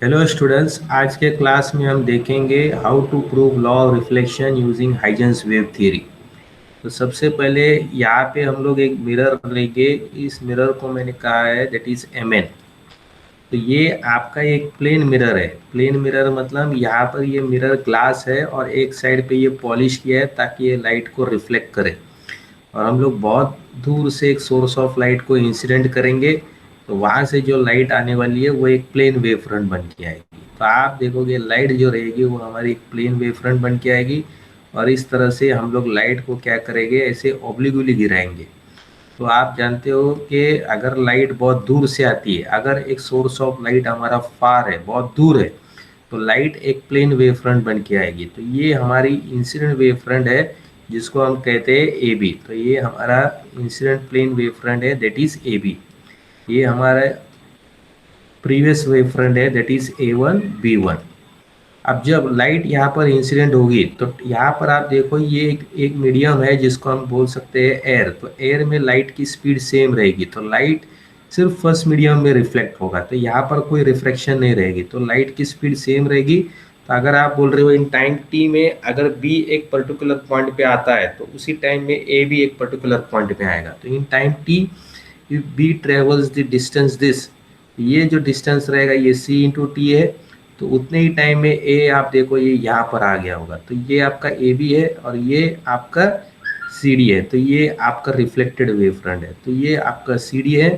Hello students, आज के class में हम देखेंगे how to prove law of reflection using Huygens wave theory. तो सबसे पहले यहाँ पे हम लोग एक मिरर लेंगे। इस मिरर को मैंने कहा है दैट इज एम एन। तो ये आपका एक प्लेन मिरर है। प्लेन मिरर मतलब यहाँ पर ये मिरर ग्लास है और एक साइड पे ये पॉलिश किया है ताकि ये लाइट को रिफ्लेक्ट करे। और हम लोग बहुत दूर से एक सोर्स ऑफ लाइट को इंसिडेंट करेंगे, तो वहाँ से जो लाइट आने वाली है वो एक प्लेन वेव फ्रंट बन के आएगी। तो आप देखोगे लाइट जो रहेगी वो हमारी एक प्लेन वेव फ्रंट बन के आएगी। और इस तरह से हम लोग लाइट को क्या करेंगे, ऐसे ऑब्लिक्विटली गिराएंगे। तो आप जानते हो कि अगर लाइट बहुत दूर से आती है, अगर एक सोर्स ऑफ लाइट हमारा फार है, बहुत दूर है, तो लाइट एक प्लेन वेव फ्रंट बन के आएगी। तो ये हमारी इंसिडेंट वेव फ्रंट है जिसको हम कहते हैं ए बी। तो ये हमारा इंसिडेंट प्लेन वेव फ्रंट है दैट इज ए बी। ये हमारा प्रीवियस वेव फ्रंट है that is A one B one. अब जब लाइट यहाँ पर इंसिडेंट होगी तो यहाँ पर आप देखो ये एक मीडियम है जिसको हम बोल सकते हैं एयर। तो एयर में लाइट की स्पीड सेम रहेगी, तो लाइट सिर्फ फर्स्ट मीडियम में रिफ्लेक्ट होगा, तो यहाँ पर कोई रिफ्लेक्शन नहीं रहेगी, तो लाइट की स्पीड सेम रहेगी। तो अगर आप बोल रहे हो इन टाइम टी में अगर बी एक पर्टिकुलर पॉइंट पे आता है तो उसी टाइम में ए भी एक पर्टिकुलर पॉइंट पे आएगा। तो in time T if B travels the distance this, ये जो डिस्टेंस रहेगा ये सी इंटू टी है। तो उतने ही टाइम में ए आप देखो ये यहाँ पर आ गया होगा, तो ये आपका ए बी है और ये आपका सी डी है। तो ये आपका रिफ्लेक्टेड वेव फ्रंट है, तो ये आपका सी डी है।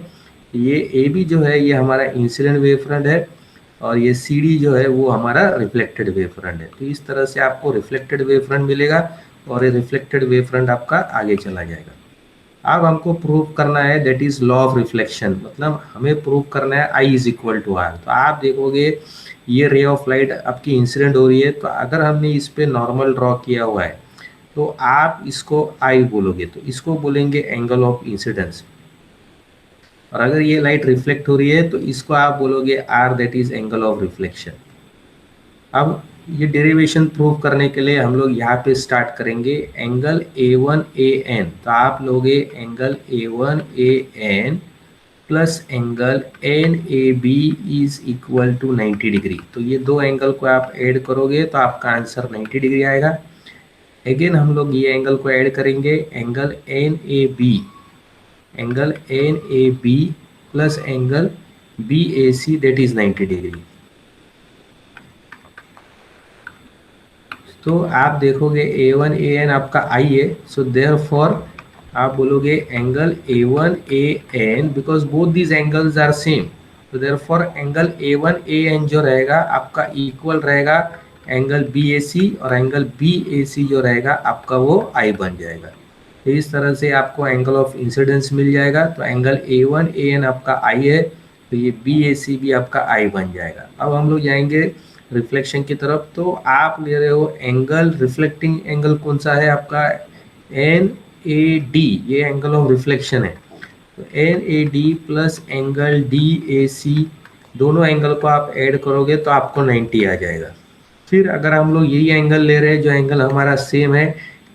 ये ए बी जो है ये हमारा इंसिडेंट वेव फ्रंट है और ये सी डी जो है वो हमारा रिफ्लेक्टेड वेव फ्रंट है। तो इस तरह से आपको रिफ्लेक्टेड वेव फ्रंट मिलेगा और ये रिफ्लेक्टेड वेव फ्रंट आपका आगे चला जाएगा। अब हमको प्रूव करना है that is law of reflection, मतलब हमें प्रूव करना है I is equal to are. तो आप देखोगे ये रे ऑफ लाइट आपकी इंसिडेंट हो रही है, तो अगर हमने इस पे नॉर्मल ड्रॉ किया हुआ है तो आप इसको आई बोलोगे, तो इसको बोलेंगे एंगल ऑफ इंसिडेंस। और अगर ये लाइट रिफ्लेक्ट हो रही है तो इसको आप बोलोगे R, that is angle of reflection. अब ये डेरिवेशन प्रूव करने के लिए हम लोग यहाँ पे स्टार्ट करेंगे angle A one A N. तो आप लोगे angle A one A N plus angle N A B is equal to 90 degree. तो ये दो एंगल को आप ऐड करोगे तो आपका आंसर 90 डिग्री आएगा। अगेन हम लोग ये एंगल को ऐड करेंगे angle N A B, angle N A B plus angle B A C that is 90 degree. तो आप देखोगे ए वन ए एन आपका आई है, सो देयर फॉर आप बोलोगे angle A one A N because both these angles are same. तो therefore angle A one A N जो रहेगा आपका इक्वल रहेगा एंगल बी ए सी, और एंगल बी ए सी जो रहेगा आपका वो आई बन जाएगा। तो इस तरह से आपको एंगल ऑफ इंसिडेंस मिल जाएगा। तो angle A one A N आपका आई है, तो ये बी ए सी भी आपका आई बन जाएगा। अब हम लोग जाएंगे रिफ्लेक्शन की तरफ। तो आप ले रहे हो एंगल, रिफ्लेक्टिंग एंगल कौन सा है आपका एन ए डी, ये एंगल ऑफ रिफ्लेक्शन है। तो N A D plus angle D A C, दोनों एंगल को आप ऐड करोगे तो आपको 90 आ जाएगा। फिर अगर हम लोग यही एंगल ले रहे हैं जो एंगल हमारा सेम है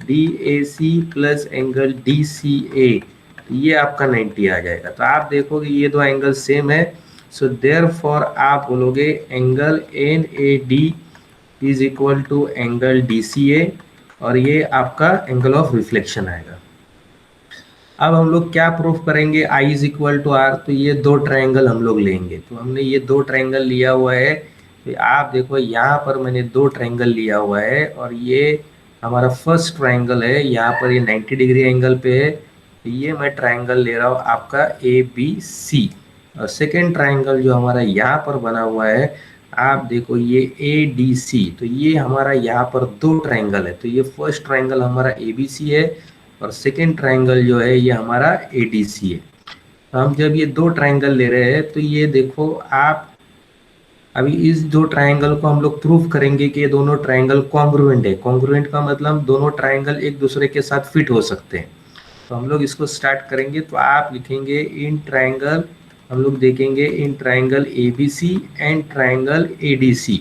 D A C plus angle D C A, तो ये आपका 90 आ जाएगा। तो आप देखोगे ये दो एंगल सेम है, सो देयर फॉर आप बोलोगे angle N A D is equal to angle D C A, और ये आपका एंगल ऑफ रिफ्लेक्शन आएगा। अब हम लोग क्या प्रूफ करेंगे I is equal to are. तो ये दो ट्रायंगल हम लोग लेंगे, तो हमने ये दो ट्रायंगल लिया हुआ है। तो आप देखो यहाँ पर मैंने दो ट्रायंगल लिया हुआ है और ये हमारा फर्स्ट ट्रायंगल है, यहाँ पर ये 90 डिग्री एंगल पे है। तो ये मैं ट्रायंगल ले रहा हूँ आपका ए बी सी। और सेकेंड ट्रायंगल जो हमारा यहाँ पर बना हुआ है आप देखो ये ए डी सी। तो ये हमारा यहाँ पर दो ट्रायंगल है, तो ये फर्स्ट ट्रायंगल हमारा ए बी सी है और सेकेंड ट्रायंगल जो है ये हमारा ए डी सी है। तो हम जब ये दो ट्रायंगल ले रहे हैं तो ये देखो आप अभी इस दो ट्रायंगल को हम लोग प्रूफ करेंगे कि ये दोनों ट्रायंगल कॉन्ग्रुएंट है। कॉन्ग्रुएंट का मतलब दोनों ट्रायंगल एक दूसरे के साथ फिट हो सकते हैं। तो हम लोग इसको स्टार्ट करेंगे। तो आप लिखेंगे इन ट्रायंगल, हम लोग देखेंगे in triangle A B C and triangle A D C.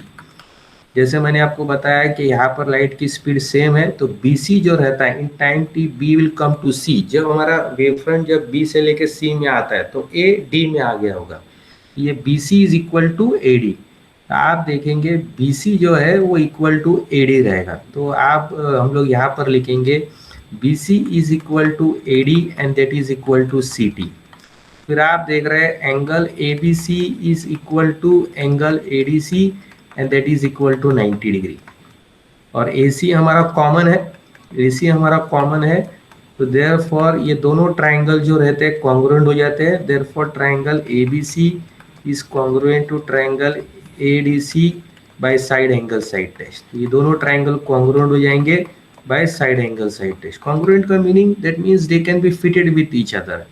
जैसे मैंने आपको बताया कि यहाँ पर लाइट की स्पीड सेम है, तो बी सी जो रहता है in time T B will come to C. जब हमारा वेव फ्रंट जब बी से लेके सी में आता है तो ए डी में आ गया होगा, ये B C is equal to A D. आप देखेंगे BC जो है वो इक्वल टू AD रहेगा। तो आप हम लोग यहाँ पर लिखेंगे BC is equal to AD and that is equal to CT। फिर आप देख रहे हैं angle ABC is equal to angle ADC and that is equal to 90 degree. और AC हमारा कॉमन है, AC हमारा कॉमन है, तो देयरफॉर ये दोनों ट्राइंगल जो रहते हैं कॉन्ग्रुएंट हो जाते हैं। Therefore triangle ABC is congruent to triangle ADC by side angle side test. ये दोनों ट्राइंगल कॉन्ग्रुएंट हो जाएंगे by side angle side test. Congruent का meaning that means they can be fitted with each other.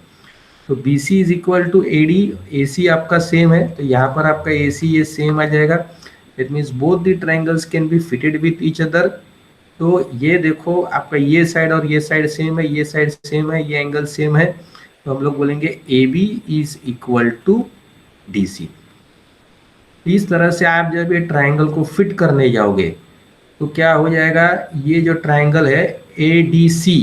तो BC is equal to AD, AC आपका same है तो यहाँ पर आपका AC ये सेम आ जाएगा। That means both the triangles can be fitted with each other. तो ये देखो आपका ये साइड और ये साइड सेम है, ये साइड सेम है, ये एंगल सेम है, तो हम लोग बोलेंगे AB is equal to DC। इस तरह से आप जब ये ट्राइंगल को फिट करने जाओगे तो क्या हो जाएगा, ये जो ट्राइंगल है ADC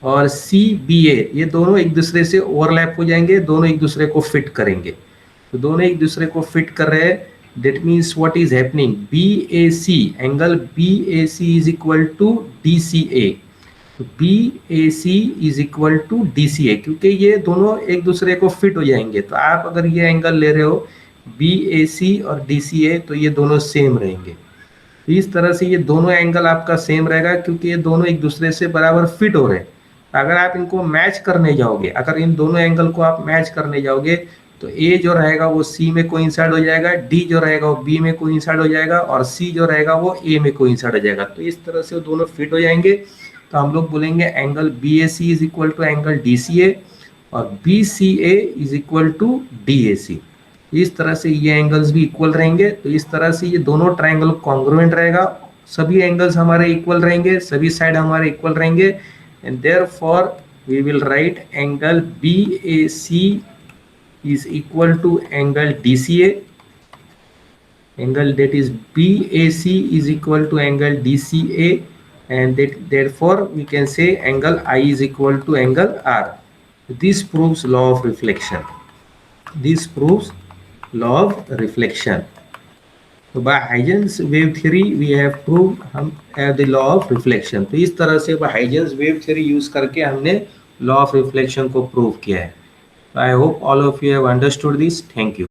और CBA ये दोनों एक दूसरे से ओवरलैप हो जाएंगे, दोनों एक दूसरे को फिट करेंगे। तो दोनों एक दूसरे को फिट कर रहे हैं, that means what is happening, BAC angle BAC is equal to DCA। तो BAC is equal to DCA क्योंकि ये दोनों एक दूसरे को फिट हो जाएंगे। तो आप अगर ये एंगल ले रहे हो BAC और DCA तो ये दोनों सेम रहेंगे। तो इस तरह से ये दोनों एंगल आपका सेम रहेगा क्योंकि ये दोनों एक दूसरे से बराबर फिट हो रहे हैं। अगर आप इनको मैच करने जाओगे, अगर इन दोनों एंगल को आप मैच करने जाओगे तो A जो रहेगा वो C में कोइंसाइड हो जाएगा, D जो रहेगा वो B में कोइंसाइड हो जाएगा और C जो रहेगा वो A में कोइंसाइड हो जाएगा। तो इस तरह से वो दोनों फिट हो जाएंगे। तो हम लोग बोलेंगे angle BAC is equal to angle DCA और BCA is equal to DAC। इस तरह से ये एंगल्स भी इक्वल रहेंगे। तो इस तरह से ये दोनों ट्राइंगल कॉन्ग्रुएंट रहेगा, सभी एंगल्स हमारे इक्वल रहेंगे, सभी साइड हमारे इक्वल रहेंगे and therefore we will write angle BAC is equal to angle DCA, angle that is BAC is equal to angle DCA and therefore we can say angle I is equal to angle R. This proves law of reflection. This proves law of reflection. So by Huygens wave theory we have proved हम the law of reflection. तो इस तरह से by Huygens wave theory use करके हमने law of reflection को prove किया है। I hope all of you have understood this. Thank you.